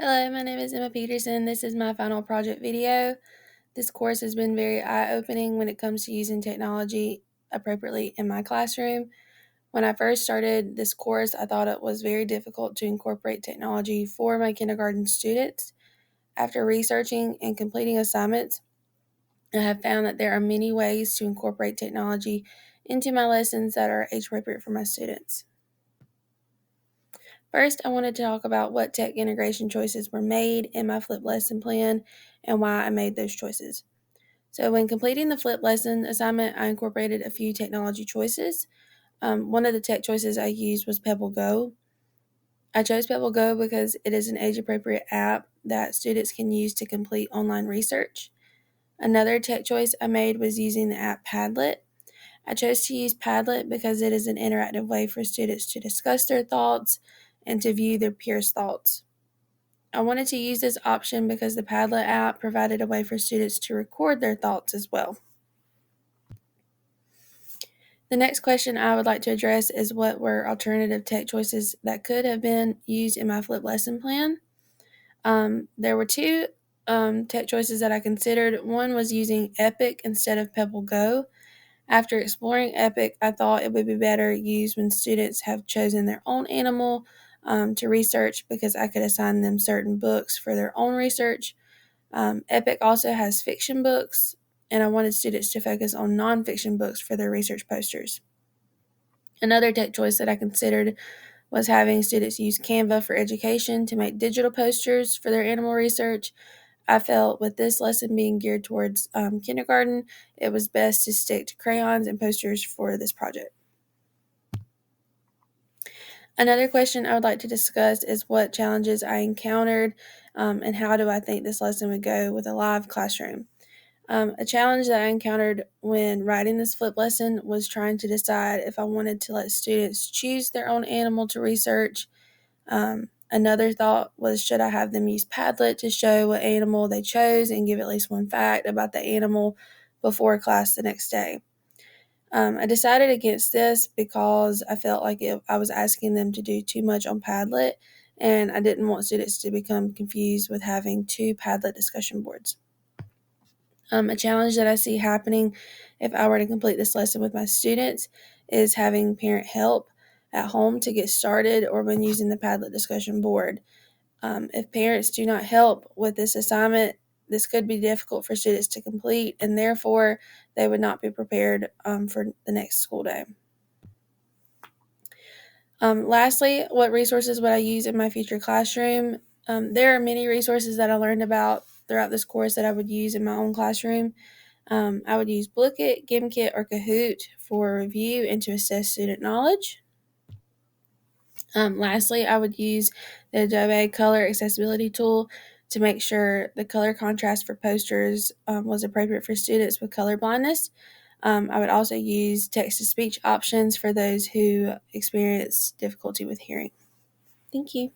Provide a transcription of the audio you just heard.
Hello, my name is Emma Peterson. This is my final project video. This course has been very eye-opening when it comes to using technology appropriately in my classroom. When I first started this course, I thought it was very difficult to incorporate technology for my kindergarten students. After researching and completing assignments, I have found that there are many ways to incorporate technology into my lessons that are age-appropriate for my students. First, I wanted to talk about what tech integration choices were made in my flipped lesson plan and why I made those choices. So, when completing the flipped lesson assignment, I incorporated a few technology choices. One of the tech choices I used was Pebble Go. I chose Pebble Go because it is an age appropriate app that students can use to complete online research. Another tech choice I made was using the app Padlet. I chose to use Padlet because it is an interactive way for students to discuss their thoughts and to view their peers' thoughts. I wanted to use this option because the Padlet app provided a way for students to record their thoughts as well. The next question I would like to address is what were alternative tech choices that could have been used in my flipped lesson plan. There were two tech choices that I considered. One was using Epic instead of Pebble Go. After exploring Epic, I thought it would be better used when students have chosen their own animal to research because I could assign them certain books for their own research. Epic also has fiction books, and I wanted students to focus on nonfiction books for their research posters. Another tech choice that I considered was having students use Canva for education to make digital posters for their animal research. I felt with this lesson being geared towards kindergarten, it was best to stick to crayons and posters for this project. Another question I would like to discuss is what challenges I encountered and how do I think this lesson would go with a live classroom. A challenge that I encountered when writing this flip lesson was trying to decide if I wanted to let students choose their own animal to research. Another thought was, should I have them use Padlet to show what animal they chose and give at least one fact about the animal before class the next day? I decided against this because I felt like I was asking them to do too much on Padlet, and I didn't want students to become confused with having two Padlet discussion boards. A challenge that I see happening if I were to complete this lesson with my students is having parent help at home to get started or when using the Padlet discussion board. If parents do not help with this assignment, this could be difficult for students to complete, and therefore they would not be prepared for the next school day. Lastly, what resources would I use in my future classroom? There are many resources that I learned about throughout this course that I would use in my own classroom. I would use Blooket, Gimkit, or Kahoot for review and to assess student knowledge. Lastly, I would use the Adobe Color Accessibility tool to make sure the color contrast for posters was appropriate for students with color blindness. I would also use text-to-speech options for those who experience difficulty with hearing. Thank you.